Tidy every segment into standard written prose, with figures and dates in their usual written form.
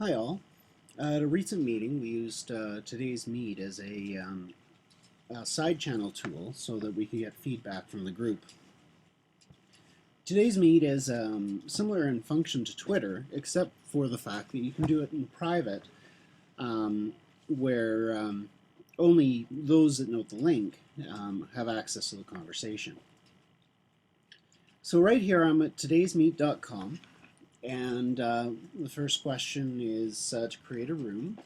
Hi all. At a recent meeting, we used today's meet as a side channel tool so that we could get feedback from the group. Today's meet is similar in function to Twitter, except for the fact that you can do it in private, where only those that note the link have access to the conversation. So right here, I'm at todaysmeet.com. And the first question is to create a room.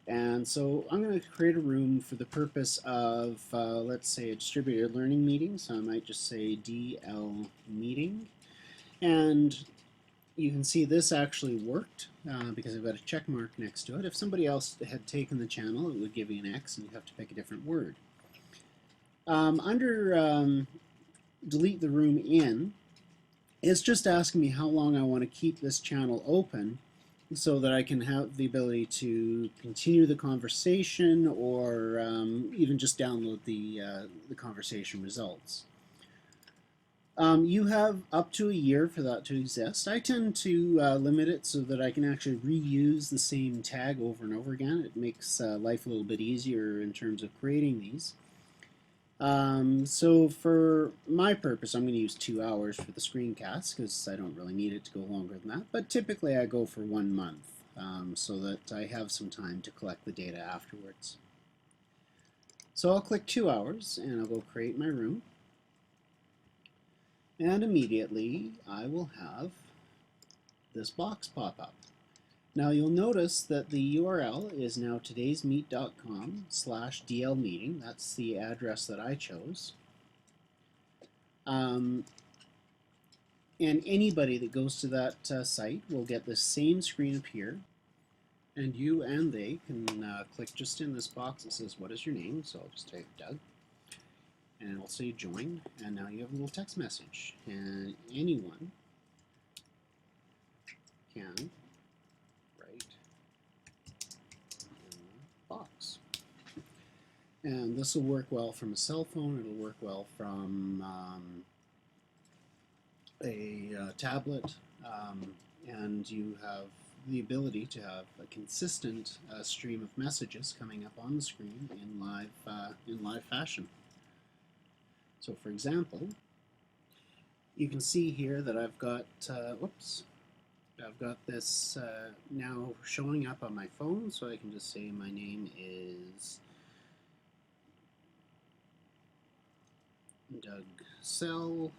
And so I'm going to create a room for the purpose of, let's say, a distributed learning meeting. So I might just say DL meeting. And you can see this actually worked because I've got a check mark next to it. If somebody else had taken the channel, it would give you an X and you'd have to pick a different word. Under delete the room in, it's just asking me how long I want to keep this channel open so that I can have the ability to continue the conversation or even just download the conversation results. You have up to a year for that to exist. I tend to limit it so that I can actually reuse the same tag over and over again. It makes life a little bit easier in terms of creating these. So for my purpose, I'm going to use 2 hours for the screencast because I don't really need it to go longer than that. But typically I go for 1 month so that I have some time to collect the data afterwards. So I'll click 2 hours and I'll go create my room. And immediately I will have this box pop up. Now you'll notice that the URL is now todaysmeet.com/dlmeeting. That's the address that I chose. And anybody that goes to that site will get the same screen appear. And you and they can click just in this box that says, what is your name? So I'll just type Doug. And it'll say join. And now you have a little text message. And anyone can write in the box. And this will work well from a cell phone. It'll work well from a tablet. And you have the ability to have a consistent stream of messages coming up on the screen in live fashion. So for example, you can see here that I've got, I've got this now showing up on my phone, so I can just say my name is Doug Sell,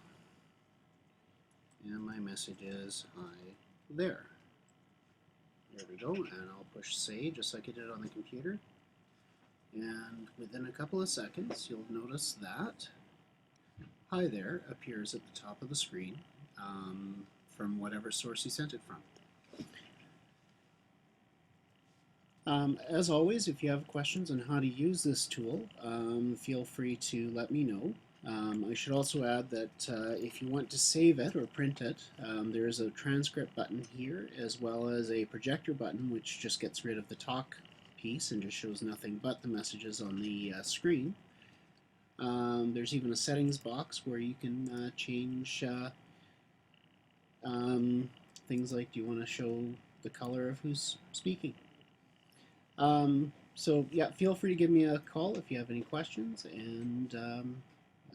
and my message is hi there. There we go, and I'll push say just like I did on the computer. And within a couple of seconds, you'll notice that hi there appears at the top of the screen from whatever source you sent it from. As always, if you have questions on how to use this tool, feel free to let me know. I should also add that if you want to save it or print it, there is a transcript button here as well as a projector button which just gets rid of the talk piece and just shows nothing but the messages on the screen. There's even a settings box where you can change things like, do you want to show the color of who's speaking? So yeah, feel free to give me a call if you have any questions, and I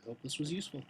hope this was useful.